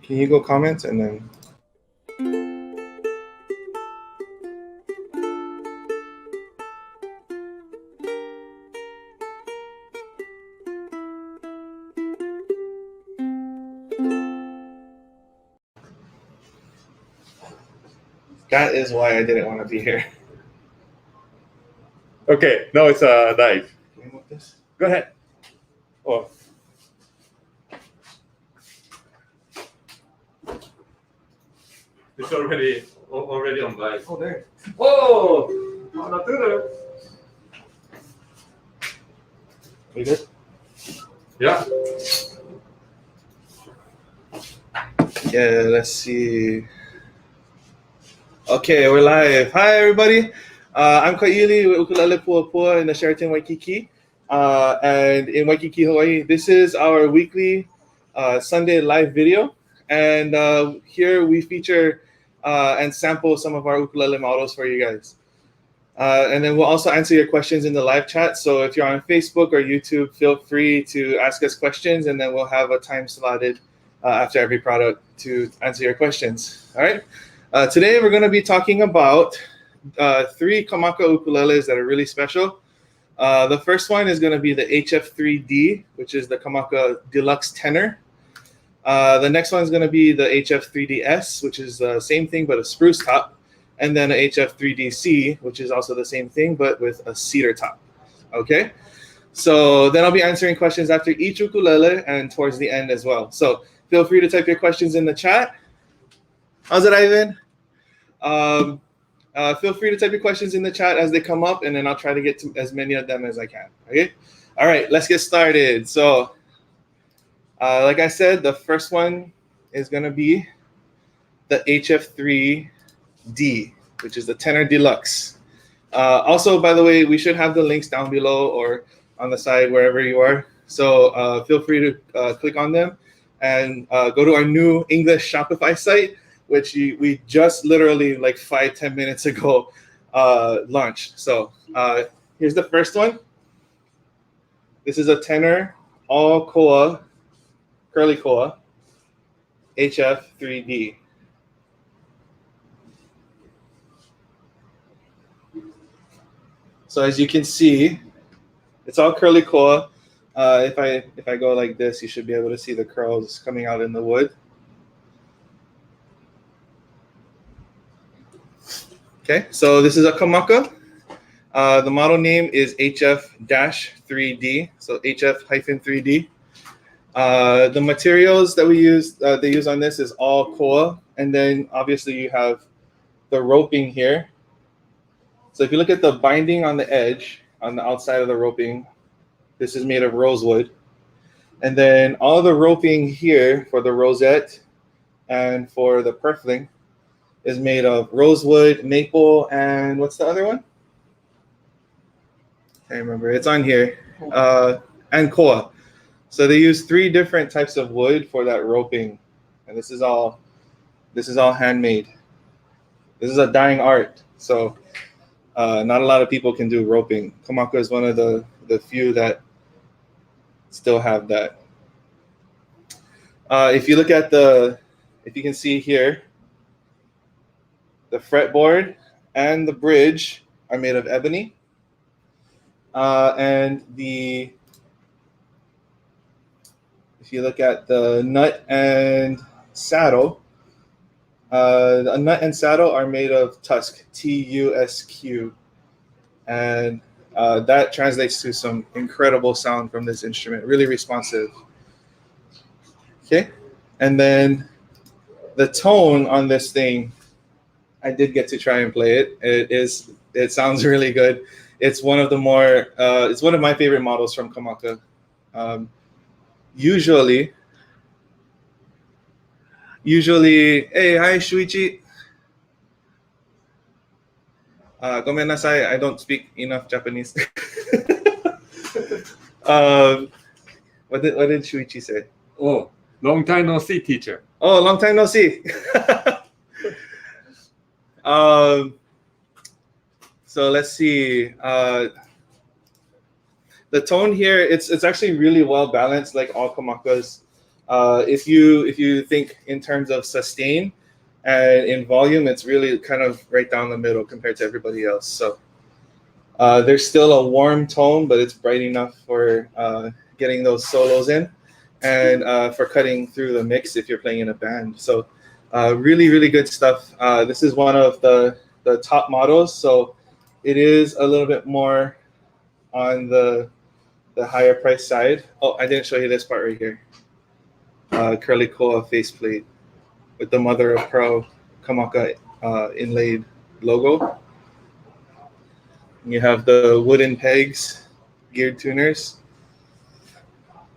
Can you go comment and then? That is why I didn't want to be here. Okay, no, it's live. Can we move this? Go ahead. Oh. It's already on live. Oh, there. Oh, not there. We good? Yeah. Yeah, let's see. Okay, we're live. Hi, everybody. I'm Kaili with Ukulele Puapua in the Sheraton Waikiki. And in Waikiki, Hawaii, this is our weekly Sunday live video. And here we feature and sample some of our ukulele models for you guys. And then we'll also answer your questions in the live chat. So if you're on Facebook or YouTube, feel free to ask us questions, and then we'll have a time slotted after every product to answer your questions. All right. Today we're going to be talking about 3 Kamaka ukuleles that are really special. The first one is going to be the HF3D, which is the Kamaka Deluxe Tenor. The next one is going to be the HF3DS, which is the same thing but a spruce top. And then a HF3DC, which is also the same thing but with a cedar top. Okay? So then I'll be answering questions after each ukulele and towards the end as well. So feel free to type your questions in the chat. How's it, Ivan? Feel free to type your questions in the chat as they come up, and then I'll try to get to as many of them as I can. Okay? All right, let's get started. So, like I said, the first one is going to be the HF3D, which is the Tenor Deluxe. Also, by the way, we should have the links down below or on the side, wherever you are. So feel free to click on them and go to our new English Shopify site, which we just literally like 5-10 minutes ago launched. So here's the first one. This is a tenor all koa, curly koa, HF3D. So as you can see, it's all curly koa. If I go like this, you should be able to see the curls coming out in the wood. Okay, so this is a Kamaka. The model name is HF-3D, so HF-3D. The materials that we use, they use on this is all koa, and then obviously you have the roping here. So if you look at the binding on the edge, on the outside of the roping, this is made of rosewood. And then all the roping here for the rosette and for the purfling is made of rosewood, maple, and what's the other one? I can't remember. It's on here. And koa. So they use 3 different types of wood for that roping, and this is all handmade. This is a dying art, so not a lot of people can do roping. Kamaka is one of the few that still have that. If you look at if you can see here, the fretboard and the bridge are made of ebony. And if you look at the nut and saddle, the nut and saddle are made of tusk, TUSQ. And that translates to some incredible sound from this instrument, really responsive. Okay, and then the tone on this thing, I did get to try and play it. It sounds really good. It's one of the more, it's one of my favorite models from Kamaka. Usually, hey, hi, Shuichi. Gomen nasai, I don't speak enough Japanese. What did Shuichi say? Oh, long time no see, teacher. Oh, long time no see. So let's see. The tone here, it's actually really well balanced, like all Kamakas. If you think in terms of sustain and in volume, it's really kind of right down the middle compared to everybody else. So there's still a warm tone, but it's bright enough for getting those solos in and for cutting through the mix if you're playing in a band. So really, really good stuff. This is one of the top models, so it is a little bit more on the higher price side. Oh, I didn't show you this part right here. Curly Koa faceplate with the mother of pearl Kamaka inlaid logo. You have the wooden pegs, geared tuners.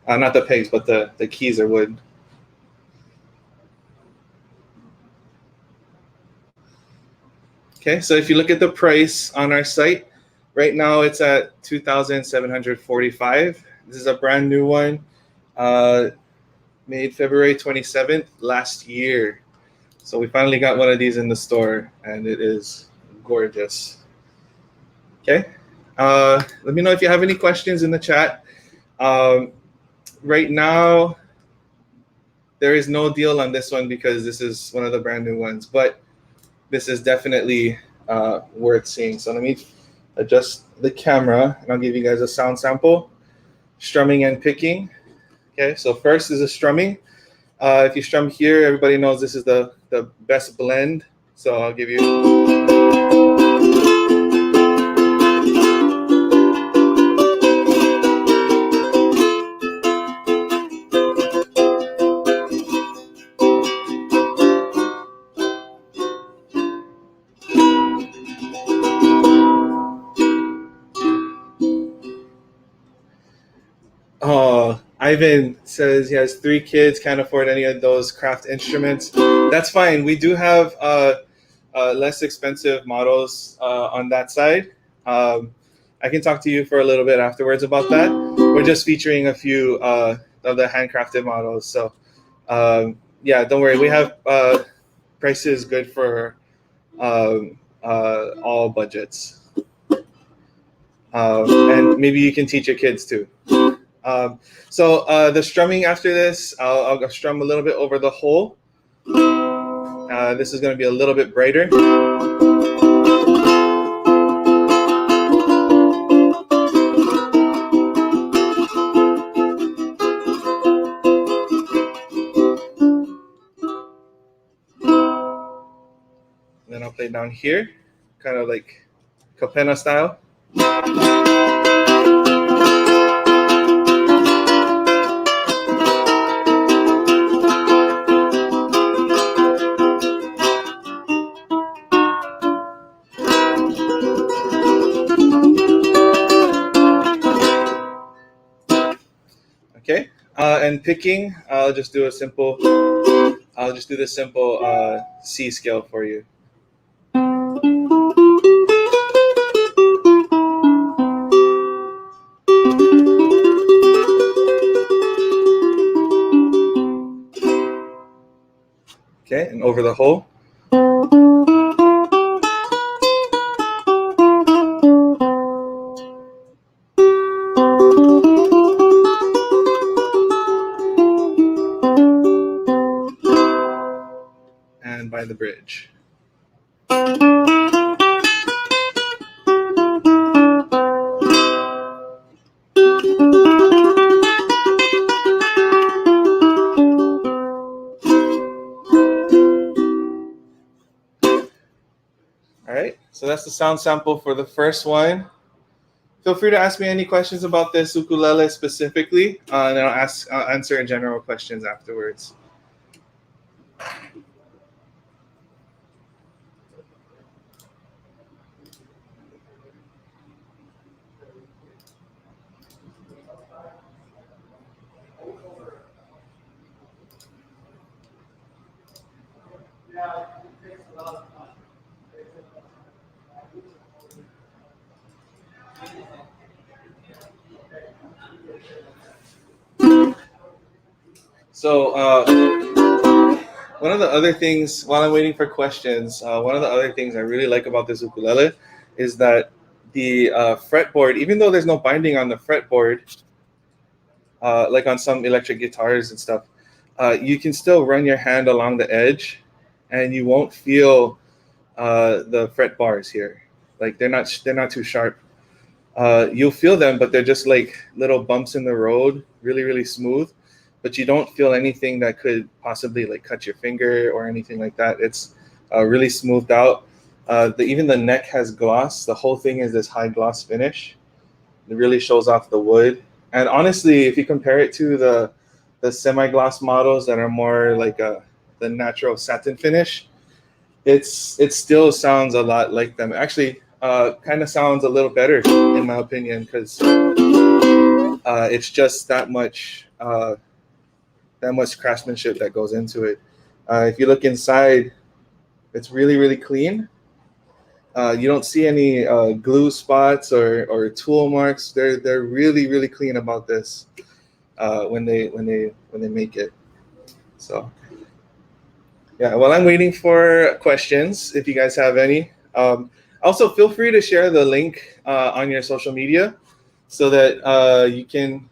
Not the pegs, but the keys are wood. Okay, so if you look at the price on our site, right now it's at $2,745. This is a brand new one, made February 27th last year. So we finally got one of these in the store, and it is gorgeous. Okay, let me know if you have any questions in the chat. Right now, there is no deal on this one because this is one of the brand new ones, but this is definitely worth seeing. So let me adjust the camera and I'll give you guys a sound sample. Strumming and picking. Okay, so first is a strumming. If you strum here, everybody knows this is the best blend. So I'll give you. Oh, Ivan says he has 3 kids, can't afford any of those craft instruments. That's fine. We do have less expensive models on that side. I can talk to you for a little bit afterwards about that. We're just featuring a few of the handcrafted models. So yeah, don't worry. We have prices good for all budgets. And maybe you can teach your kids too. So the strumming after this, I'll strum a little bit over the whole. This is going to be a little bit brighter. Then I'll play down here, kind of like Capenna style. Okay, and picking, I'll just do the simple C scale for you. Okay, and over the whole. And by the bridge. All right, so that's the sound sample for the first one. Feel free to ask me any questions about this ukulele specifically, and then I'll answer general questions afterwards. So one of the other things, while I'm waiting for questions, one of the other things I really like about this ukulele is that the fretboard, even though there's no binding on the fretboard, like on some electric guitars and stuff, you can still run your hand along the edge, and you won't feel the fret bars here. Like they're not too sharp. You'll feel them, but they're just like little bumps in the road, really, really smooth. But you don't feel anything that could possibly like cut your finger or anything like that. It's really smoothed out. Even the neck has gloss. The whole thing is this high gloss finish. It really shows off the wood. And honestly, if you compare it to the semi-gloss models that are more like the natural satin finish, it still sounds a lot like them. Actually, kind of sounds a little better in my opinion, because it's just that much craftsmanship that goes into it. If you look inside, it's really, really clean. You don't see any glue spots or tool marks. They're really, really clean about this when they make it. So yeah, while I'm waiting for questions, if you guys have any, also feel free to share the link on your social media so that you can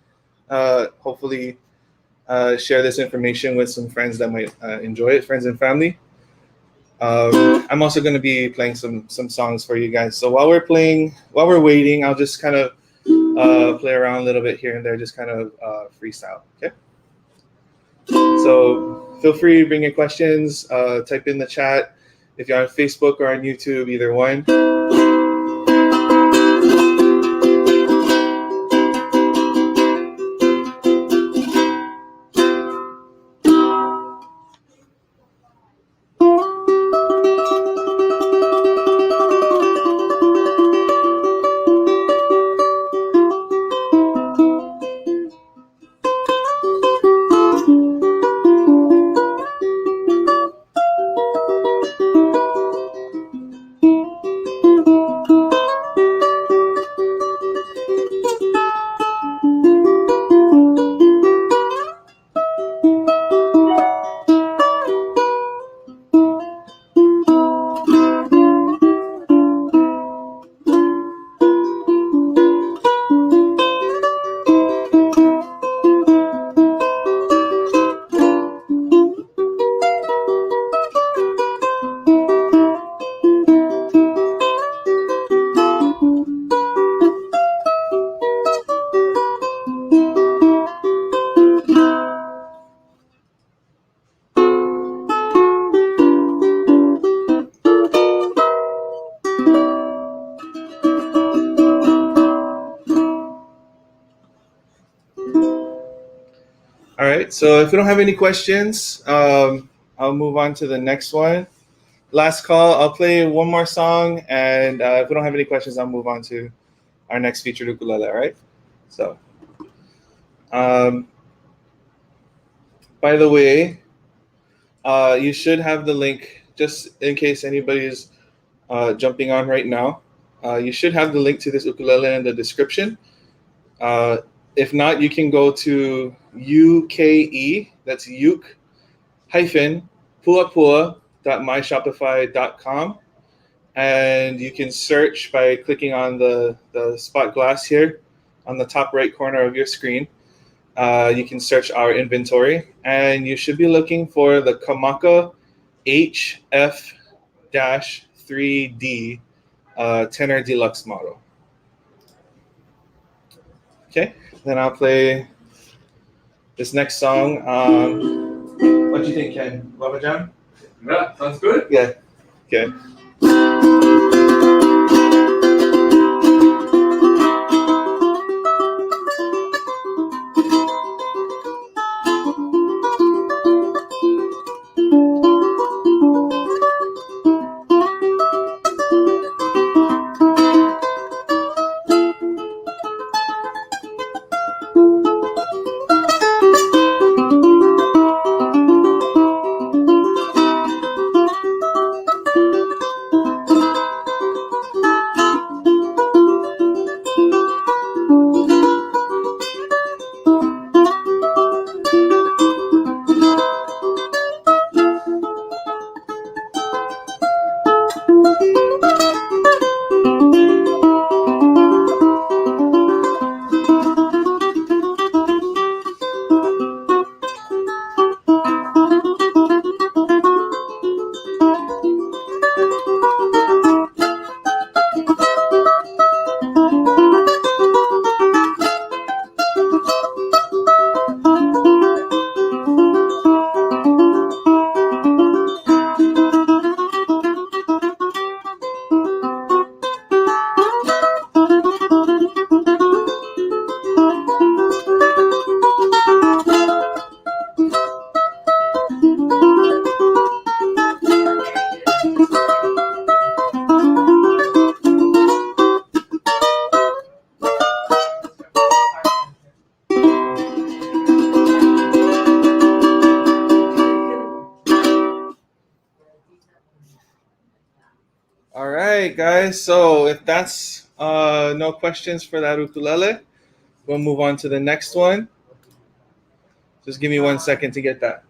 hopefully share this information with some friends that might enjoy it, friends and family. I'm also going to be playing some songs for you guys. So while we're waiting, I'll just kind of play around a little bit here and there, just kind of freestyle. Okay. So feel free to bring your questions. Type in the chat if you're on Facebook or on YouTube, either one. All right, so if we don't have any questions, I'll move on to the next one. Last call, I'll play one more song, and if we don't have any questions, I'll move on to our next featured ukulele, all right? So, by the way, you should have the link, just in case anybody's jumping on right now. You should have the link to this ukulele in the description. If not, you can go to UKE, that's uke-puapua.myshopify.com, and you can search by clicking on the spot glass here on the top right corner of your screen. You can search our inventory, and you should be looking for the Kamaka Hf-3D Tenor Deluxe model. Okay, then I'll play this next song. What do you think, Ken? Lava Jam? Yeah, sounds good. Yeah. Okay. All right, guys. So if that's no questions for that ukulele, we'll move on to the next one. Just give me 1 second to get that.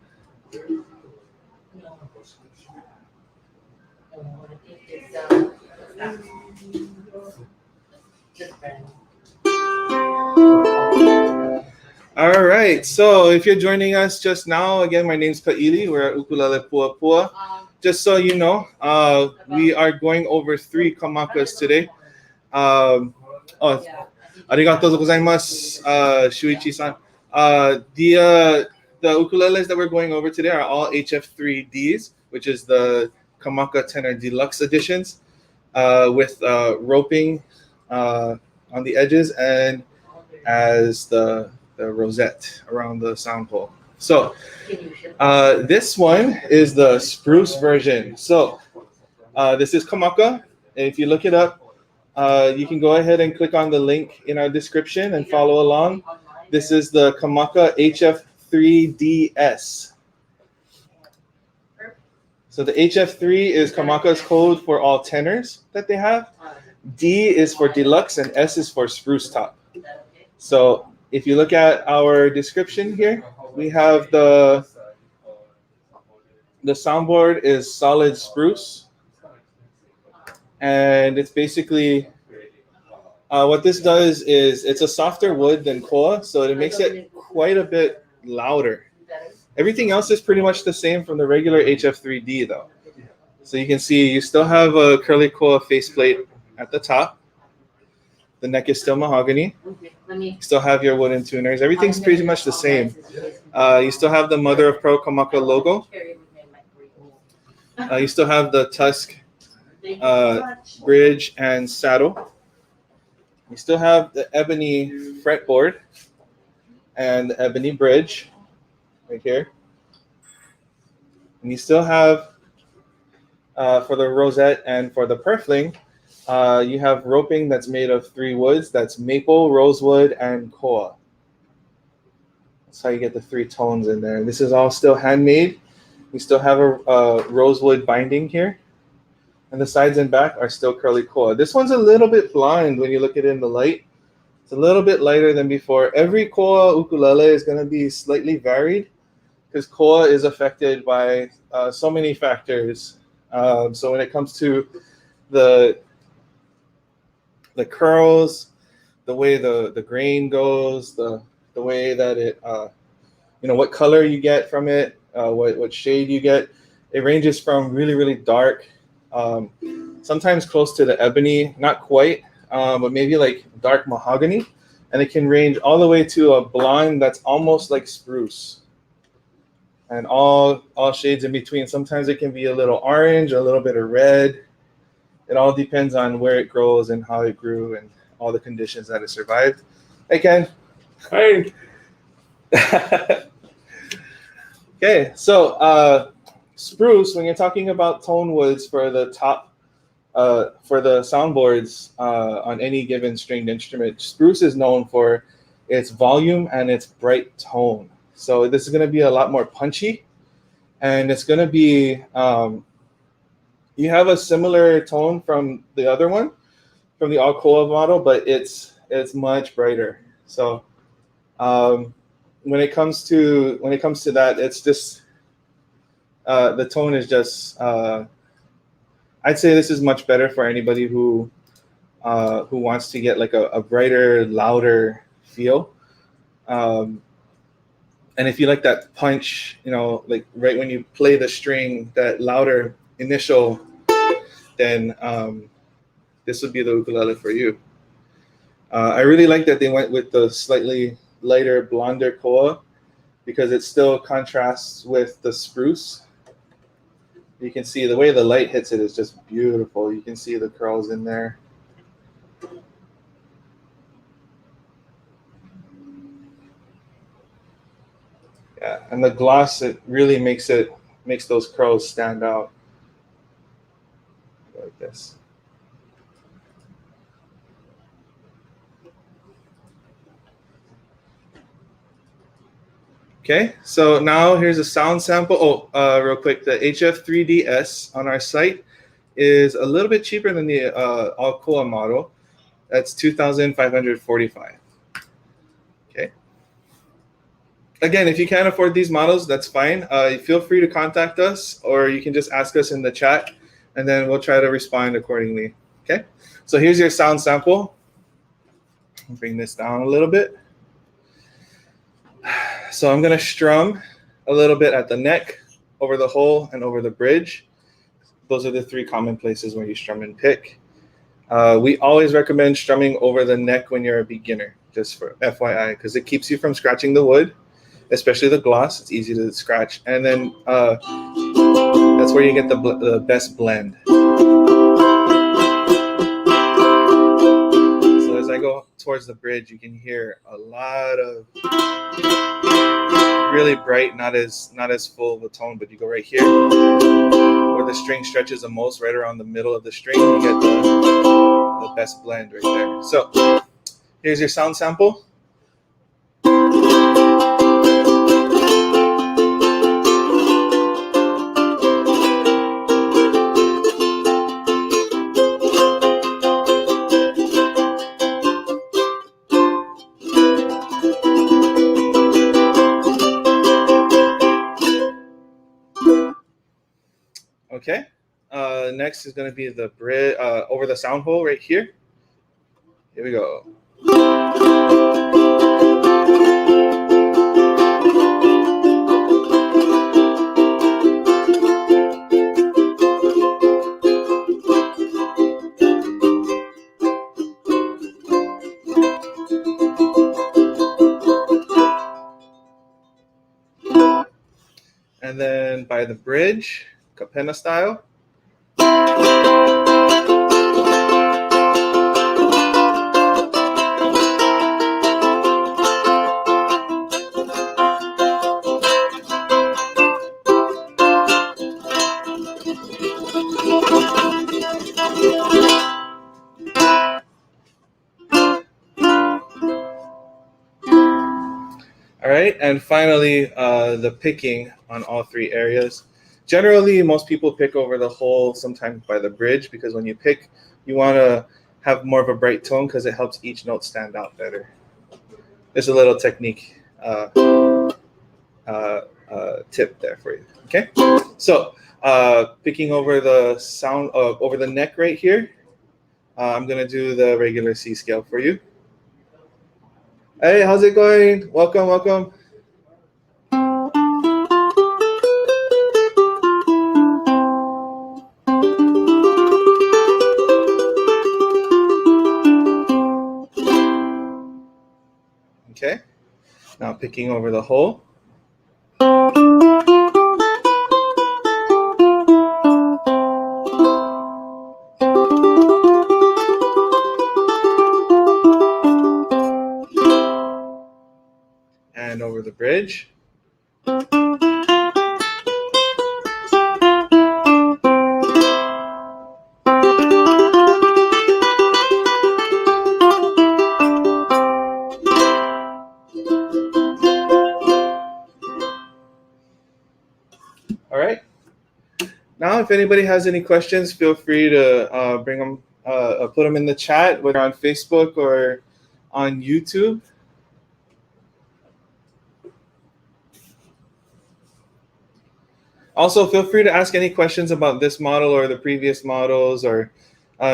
All right. So if you're joining us just now, again, my name's Kaili. We're at Ukulele Puapua. Just so you know, we are going over 3 kamakas today. Oh, arigatou gozaimasu, Shuichi-san. The ukuleles that we're going over today are all HF3Ds, which is the Kamaka Tenor Deluxe editions, with roping on the edges and as the rosette around the sound hole. So this one is the Spruce version. So this is Kamaka. If you look it up, you can go ahead and click on the link in our description and follow along. This is the Kamaka HF3DS. So the HF3 is Kamaka's code for all tenors that they have. D is for deluxe and S is for spruce top. So if you look at our description here, we have the soundboard is solid spruce. And it's basically, what this does is it's a softer wood than koa, so it makes it quite a bit louder. Everything else is pretty much the same from the regular HF3D though. So you can see you still have a curly koa faceplate at the top. The neck is still mahogany. You still have your wooden tuners. Everything's pretty much the same. You still have the Mother of Pearl Kamaka logo. You still have the tusk bridge and saddle. You still have the ebony fretboard and the ebony bridge right here. And you still have, for the rosette and for the purfling, you have roping that's made of 3 woods. That's maple, rosewood, and koa. That's how you get the 3 tones in there. This is all still handmade. We still have a rosewood binding here. And the sides and back are still curly koa. This one's a little bit blind when you look at it in the light. It's a little bit lighter than before. Every koa ukulele is going to be slightly varied because koa is affected by so many factors. So when it comes to the curls, the way the grain goes, the way that it, what color you get from it, what shade you get, it ranges from really, really dark, sometimes close to the ebony, not quite, but maybe like dark mahogany, and it can range all the way to a blonde that's almost like spruce, and all shades in between. Sometimes it can be a little orange, a little bit of red. It all depends on where it grows and how it grew and all the conditions that it survived. Hey, Ken. Hey. Okay, so spruce, when you're talking about tone woods for the top, for the soundboards on any given stringed instrument, spruce is known for its volume and its bright tone. So this is going to be a lot more punchy, and it's going to be, you have a similar tone from the other one, from the Alcoa model, but it's much brighter. So when it comes to that, it's just the tone is just, I'd say this is much better for anybody who wants to get like a brighter, louder feel. And if you like that punch, like right when you play the string, that louder initial, then this would be the ukulele for you. I really like that they went with the slightly lighter, blonder koa because it still contrasts with the spruce. You can see the way the light hits it is just beautiful. You can see the curls in there. Yeah, and the gloss, it really makes those curls stand out like this. Okay, so now here's a sound sample. Oh, real quick, the HF3DS on our site is a little bit cheaper than the Alcoa model. That's $2,545. Okay. Again, if you can't afford these models, that's fine. Feel free to contact us, or you can just ask us in the chat, and then we'll try to respond accordingly. Okay. So here's your sound sample. I'll bring this down a little bit. So I'm going to strum a little bit at the neck, over the hole, and over the bridge. Those are the three common places where you strum and pick. We always recommend strumming over the neck when you're a beginner, just for FYI, because it keeps you from scratching the wood, especially the gloss. It's easy to scratch. And then that's where you get the best blend. So as I go towards the bridge, you can hear a lot of really bright, not as full of a tone, but you go right here where the string stretches the most, right around the middle of the string, you get the best blend right there. So here's your sound sample. Okay. Next is going to be the bridge over the sound hole right here. Here we go. And then by the bridge, capenna style. All right, and finally, the picking on all three areas. Generally, most people pick over the hole, sometimes by the bridge, because when you pick, you want to have more of a bright tone because it helps each note stand out better. There's a little technique tip there for you. Okay, so picking over the sound over the neck right here, I'm gonna do the regular C scale for you. Hey, how's it going? Welcome, welcome. Okay, now picking over the hole. And over the bridge. All right. Now, if anybody has any questions, feel free to bring them, put them in the chat, whether on Facebook or on YouTube. Also, feel free to ask any questions about this model or the previous models, or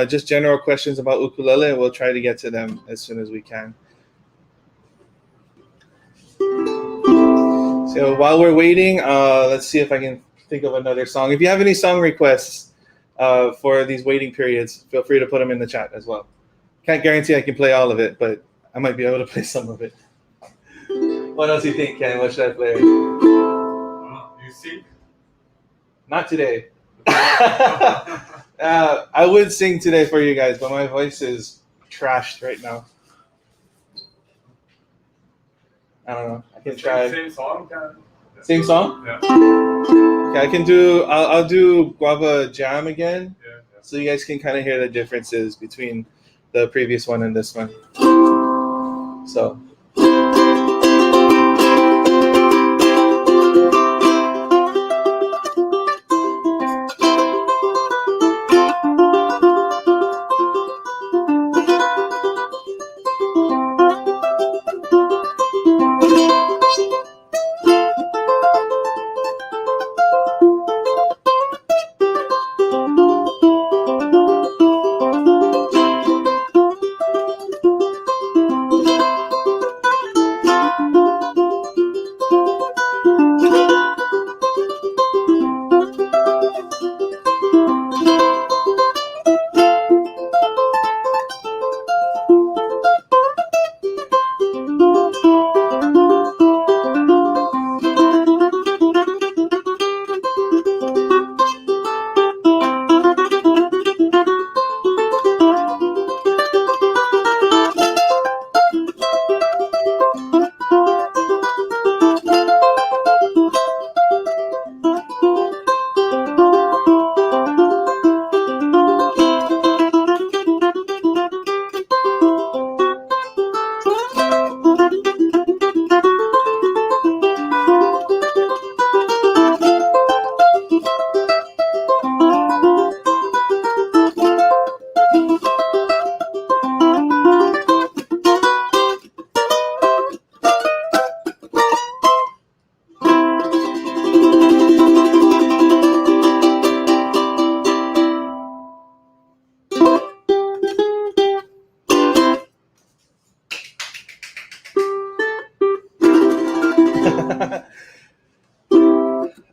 just general questions about ukulele, and we'll try to get to them as soon as we can. So while we're waiting, let's see if I can think of another song. If you have any song requests for these waiting periods, feel free to put them in the chat as well. Can't guarantee I can play all of it, but I might be able to play some of it. What else do you think, Ken? What should I play? You sing? Not today. I would sing today for you guys, but my voice is trashed right now. I don't know. I can try. Same song? Same song? Yeah. Okay, I can do. I'll do Guava Jam again, Yeah. so you guys can kind of hear the differences between the previous one and this one. So.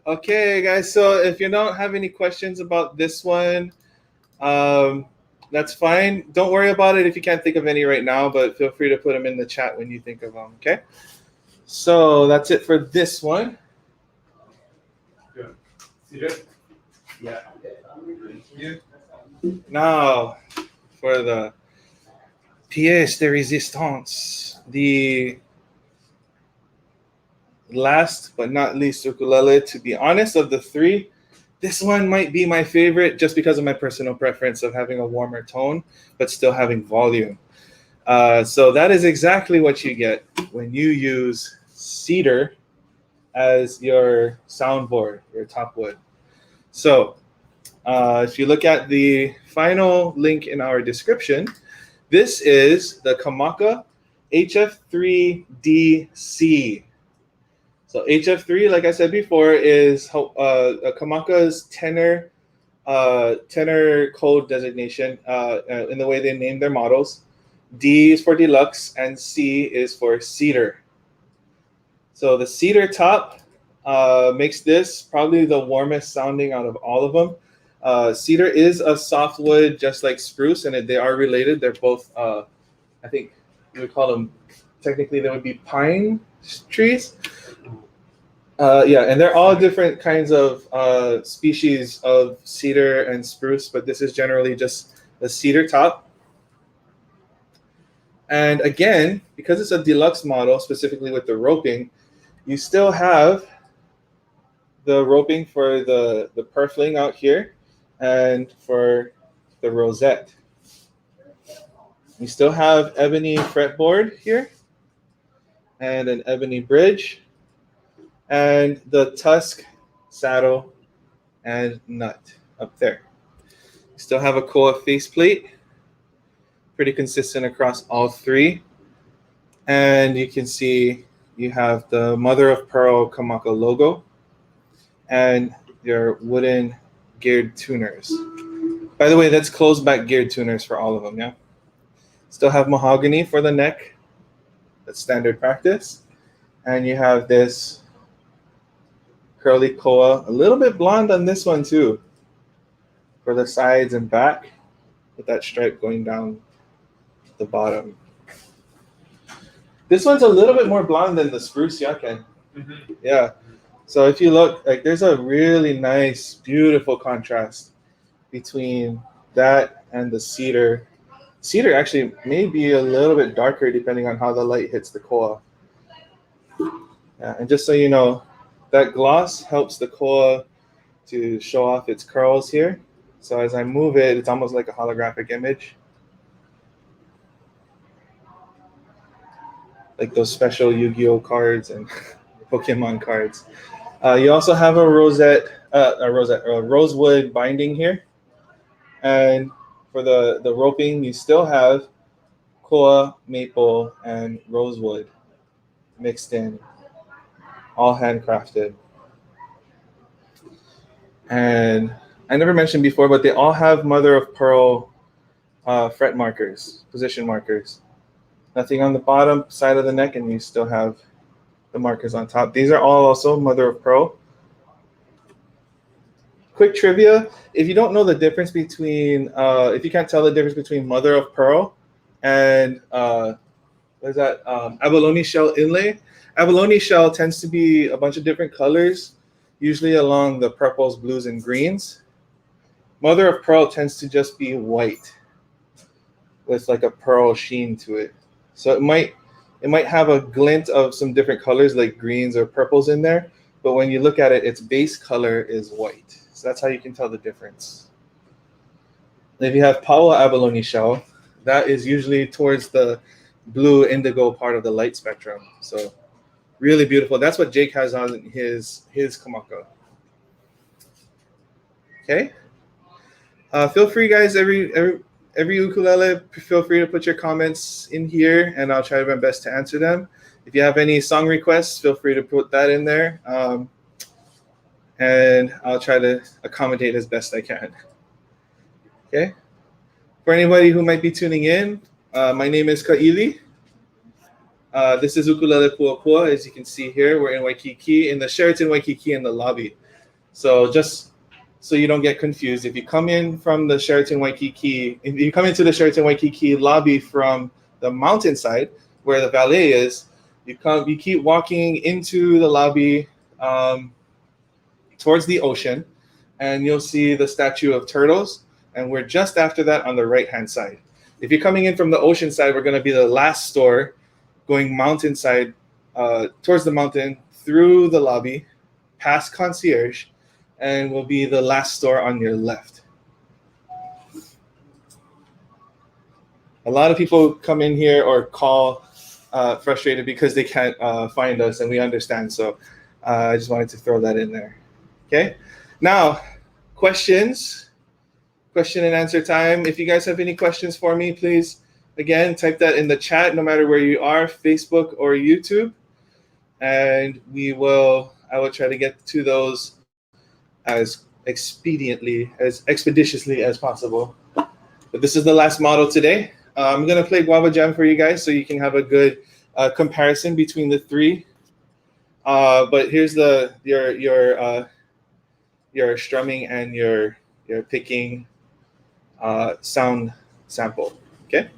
Okay, guys. So if you don't have any questions about this one, that's fine. Don't worry about it if you can't think of any right now, but feel free to put them in the chat when you think of them. Okay. So that's it for this one. Good. Cedar? Yeah. You. Now for the pièce de résistance, the last but not least ukulele. To be honest, of the three, this one might be my favorite just because of my personal preference of having a warmer tone but still having volume. So that is exactly what you get when you use Cedar as your soundboard, your top wood. So if you look at the final link in our description, this is the Kamaka HF3DC. So HF3, like I said before, is Kamaka's tenor code designation in the way they name their models. D is for deluxe and C is for cedar. So the cedar top makes this probably the warmest sounding out of all of them. Cedar is a softwood just like spruce, and they are related. They're both, I think you would call them, technically they would be pine trees. Yeah, and they're all different kinds of species of cedar and spruce, but this is generally just a cedar top. And again, because it's a deluxe model, specifically with the roping, you still have the roping for the purfling out here and for the rosette. You still have ebony fretboard here and an ebony bridge and the tusk saddle and nut up there. You still have a koa faceplate, pretty consistent across all three. And you can see you have the mother of pearl Kamaka logo and your wooden geared tuners. By the way, that's closed back geared tuners for all of them, yeah? Still have mahogany for the neck. That's standard practice. And you have this curly koa, a little bit blonde on this one too, for the sides and back, with that stripe going down the bottom. This one's a little bit more blonde than the spruce yakan. Mm-hmm. Yeah. So if you look, like, there's a really nice, beautiful contrast between that and the cedar. Cedar actually may be a little bit darker depending on how the light hits the koa. Yeah, and just so you know, that gloss helps the koa to show off its curls here. So as I move it, it's almost like a holographic image. Like those special Yu-Gi-Oh cards and Pokemon cards. You also have a rosewood binding here. And for the roping, you still have koa, maple, and rosewood mixed in, all handcrafted. And I never mentioned before, but they all have mother of pearl fret markers, position markers. Nothing on the bottom side of the neck, and you still have the markers on top. These are all also mother of pearl. Quick trivia: if you don't know the difference between, if you can't tell the difference between mother of pearl and what is that, abalone shell inlay? Abalone shell tends to be a bunch of different colors, usually along the purples, blues, and greens. Mother of pearl tends to just be white with like a pearl sheen to it. So it might have a glint of some different colors like greens or purples in there, but when you look at it, its base color is white. So that's how you can tell the difference. If you have Paua abalone shell, that is usually towards the blue indigo part of the light spectrum. So really beautiful. That's what Jake has on his Kamaka. Okay. Feel free, guys. Every ukulele, feel free to put your comments in here, and I'll try my best to answer them. If you have any song requests, feel free to put that in there, and I'll try to accommodate as best I can. Okay. For anybody who might be tuning in, my name is Kaili. This is Ukulele Puapua. As you can see here, we're in Waikiki, in the Sheraton Waikiki in the lobby. So just so you don't get confused, if you come in from the Sheraton Waikiki, if you come into the Sheraton Waikiki lobby from the mountainside where the valet is, you keep walking into the lobby towards the ocean, and you'll see the statue of turtles, and we're just after that on the right-hand side. If you're coming in from the ocean side, we're going to be the last store going mountainside towards the mountain through the lobby, past concierge, and will be the last store on your left. A lot of people come in here or call frustrated because they can't find us, and we understand. So I just wanted to throw that in there. Okay. Now, question and answer time. If you guys have any questions for me, please, again, type that in the chat, no matter where you are, Facebook or YouTube, and I will try to get to those as expeditiously as possible. But this is the last model today. I'm gonna play Guava Jam for you guys so you can have a good comparison between the three. But here's your strumming and your picking sound sample. Okay.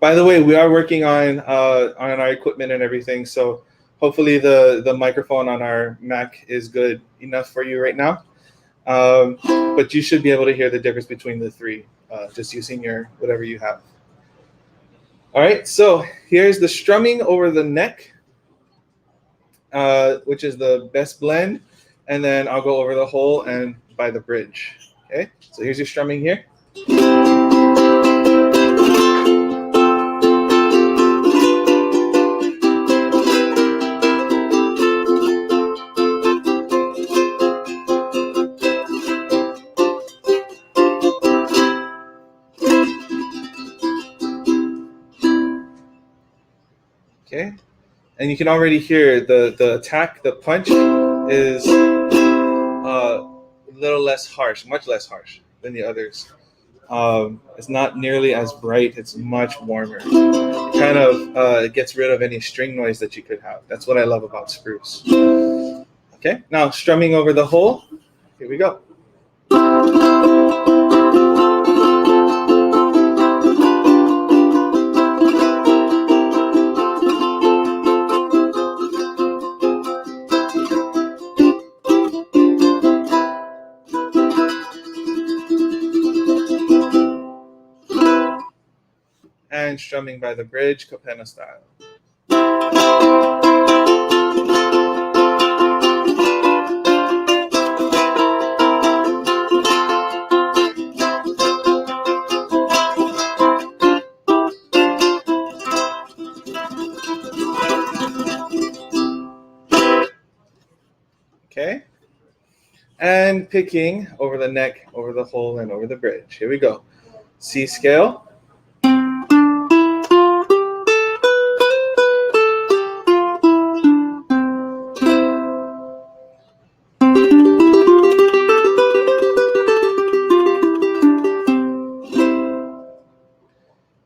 By the way, we are working on our equipment and everything, so hopefully the microphone on our Mac is good enough for you right now. But you should be able to hear the difference between the three, just using your whatever you have. All right, so here's the strumming over the neck, which is the best blend, and then I'll go over the whole and by the bridge. Okay, so here's your strumming here. Okay, and you can already hear the attack, the punch is a little less harsh, much less harsh than the others. It's not nearly as bright, it's much warmer. It kind of gets rid of any string noise that you could have. That's what I love about Spruce. Okay, now strumming over the whole, here we go. And strumming by the bridge, Kapena style. Okay, and picking over the neck, over the whole, and over the bridge. Here we go. C scale.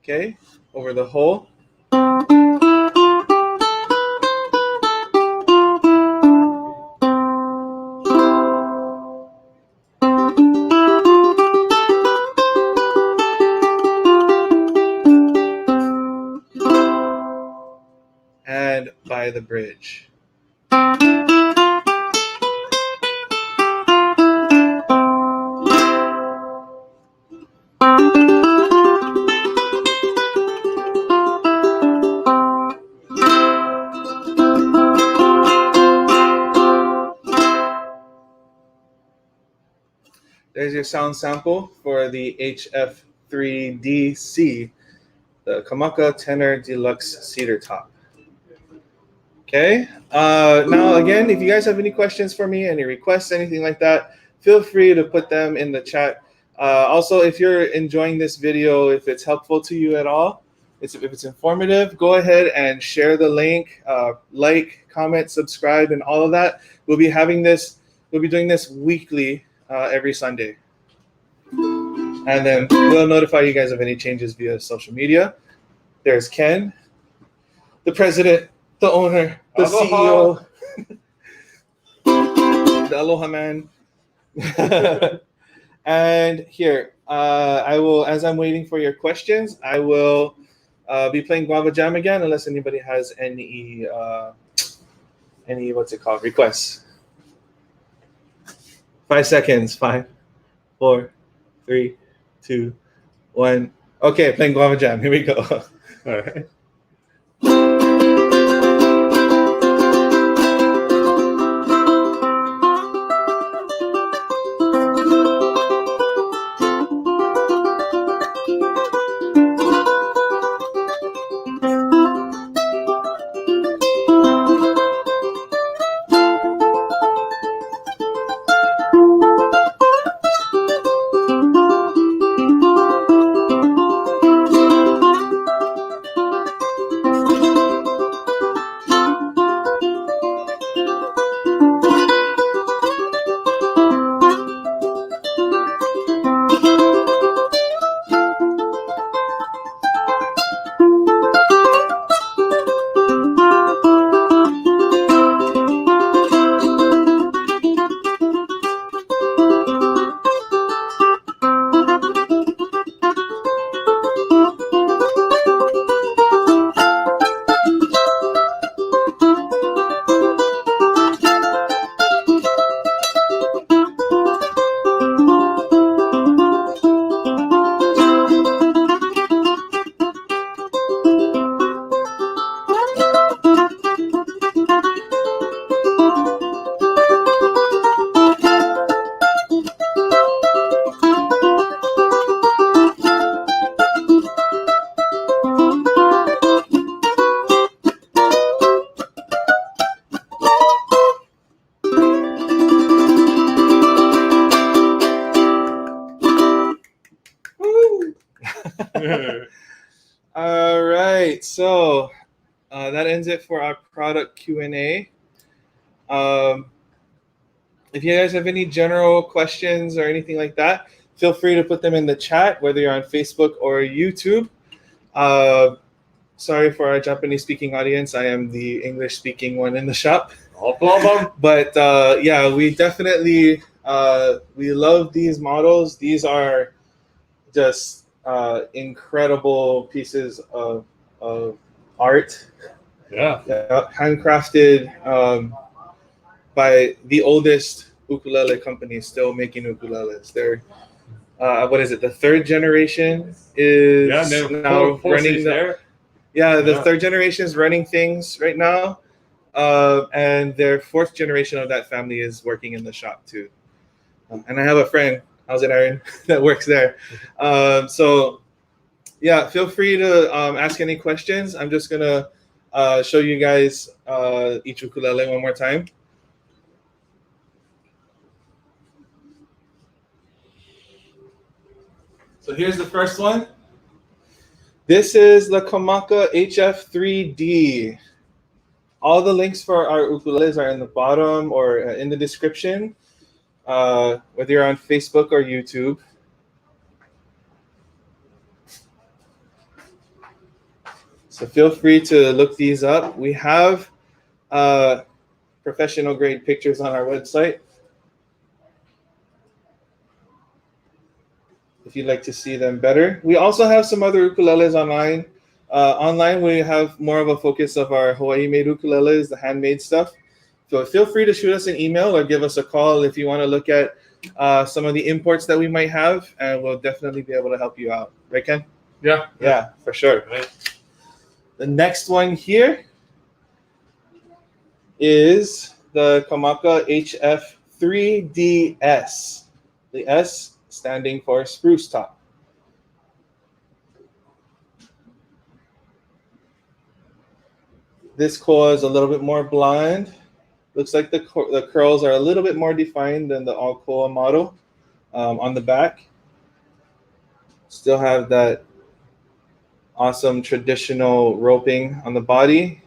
Okay, over the whole. And by the bridge. There's your sound sample for the HF3DC, the Kamaka Tenor Deluxe Cedar top. Okay, now again, if you guys have any questions for me, any requests, anything like that, feel free to put them in the chat. Also, if you're enjoying this video, if it's helpful to you at all, if it's informative, go ahead and share the link, like, comment, subscribe, and all of that. We'll be doing this weekly, every Sunday. And then we'll notify you guys of any changes via social media. There's Ken. the president, the owner, the Aloha. CEO, the Aloha man. And here, I will, as I'm waiting for your questions, I will be playing Guava Jam again, unless anybody has any what's it called, requests. 5 seconds. 5, 4, 3, 2, 1. Okay, playing Guava Jam. Here we go. All right. All right, so that ends it for our product Q&A. If you guys have any general questions or anything like that, feel free to put them in the chat, whether you're on Facebook or YouTube. Sorry for our Japanese-speaking audience. I am the English-speaking one in the shop. No problem. But yeah, we definitely we love these models. These are just incredible pieces of art. Yeah. Handcrafted by the oldest ukulele company still making ukuleles. They're what is it? The third generation is now running the. Yeah, the third generation is running things right now, and their fourth generation of that family is working in the shop too. And I have a friend, how's it, Aaron, that works there. So yeah, feel free to ask any questions. I'm just gonna show you guys each ukulele one more time. So here's the first one. This is the Kamaka Hf 3D. All the links for our ukuleles are in the bottom or in the description, whether you're on Facebook or YouTube. So feel free to look these up. We have professional grade pictures on our website, if you'd like to see them better. We also have some other ukuleles online. Online, we have more of a focus of our Hawaii-made ukuleles, the handmade stuff. So feel free to shoot us an email or give us a call if you want to look at some of the imports that we might have, and we'll definitely be able to help you out. Right, Ken? Yeah. Yeah, for sure. Right. The next one here is the Kamaka Hf 3DS. The S standing for spruce top. This core is a little bit more blonde. Looks like the curls are a little bit more defined than the all-koa model on the back. Still have that awesome traditional roping on the body.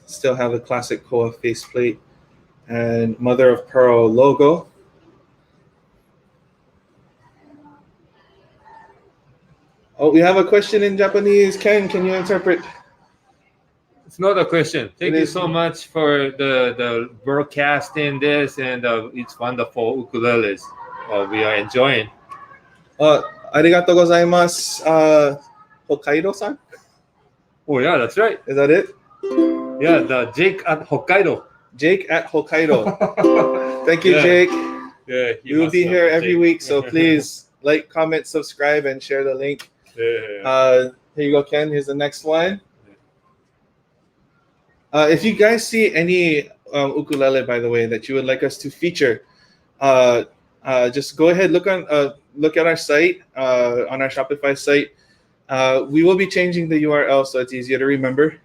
Still have the classic koa faceplate and mother of pearl logo. Oh, we have a question in Japanese. Ken, can you interpret? It's not a question. Thank It you is- so much for the broadcasting this, and it's wonderful ukuleles. We are enjoying. Arigato gozaimasu. Hokkaido-san? Oh yeah, that's right. Is that it? Yeah, the Jake at Hokkaido. Jake at Hokkaido. Thank you, Yeah. Jake. Yeah, he We will must be know here the every Jake. week, so please like, comment, subscribe, and share the link. Yeah. Here you go, Ken. Here's the next one. If you guys see any ukulele, by the way, that you would like us to feature, just go ahead, look at our site, on our Shopify site. We will be changing the URL so it's easier to remember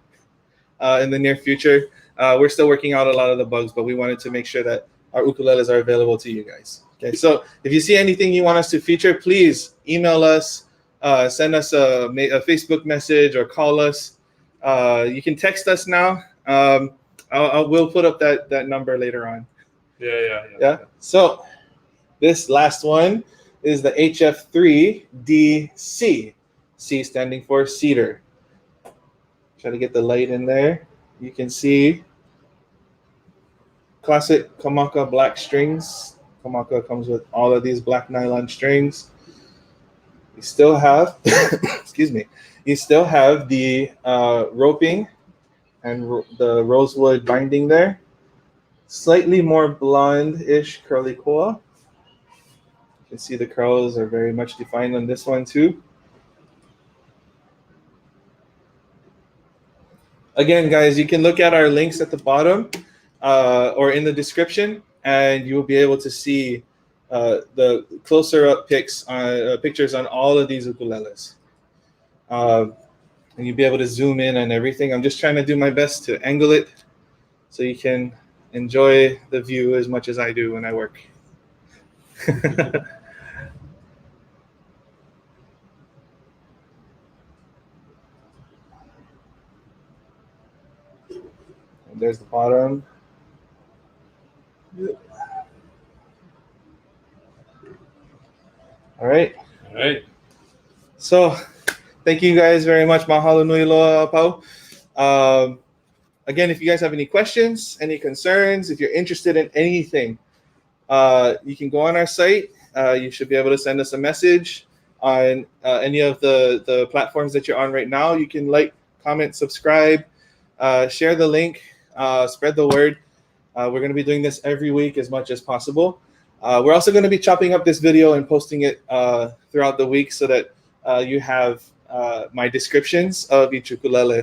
in the near future. We're still working out a lot of the bugs, but we wanted to make sure that our ukuleles are available to you guys. Okay, so if you see anything you want us to feature, please email us, send us a Facebook message, or call us. You can text us now. We'll put up that number later on. Yeah. So this last one is the HF3DC. C standing for Cedar. Try to get the light in there. You can see classic Kamaka black strings. Kamaka comes with all of these black nylon strings. You still have, excuse me, you still have the roping and the rosewood binding there. Slightly more blonde-ish curly koa. You can see the curls are very much defined on this one too. Again, guys, you can look at our links at the bottom or in the description, and you will be able to see the closer up pictures on all of these ukuleles. And you'll be able to zoom in on everything. I'm just trying to do my best to angle it so you can enjoy the view as much as I do when I work. And there's the bottom. All right. So, thank you guys very much. Mahalo nui loa, Pau. Again, if you guys have any questions, any concerns, if you're interested in anything, you can go on our site. You should be able to send us a message on any of the platforms that you're on right now. You can like, comment, subscribe, share the link, spread the word. We're going to be doing this every week as much as possible. We're also going to be chopping up this video and posting it throughout the week so that you have my descriptions of each ukulele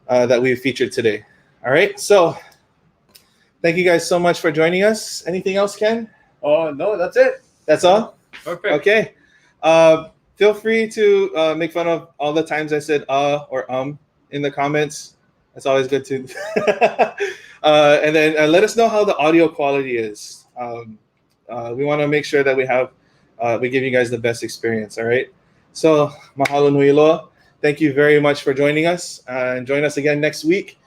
that we've featured today. All right, so thank you guys so much for joining us. Anything else, Ken? Oh no, that's it. That's all? Perfect. Okay. Feel free to make fun of all the times I said or in the comments. That's always good to. And then let us know how the audio quality is. We want to make sure that we give you guys the best experience. All right. So mahalo nui loa. Thank you very much for joining us. And join us again next week.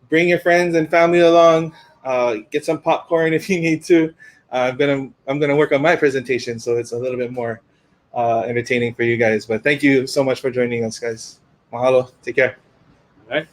Bring your friends and family along. Get some popcorn if you need to. I'm gonna work on my presentation so it's a little bit more entertaining for you guys. But thank you so much for joining us, guys. Mahalo. Take care. All right.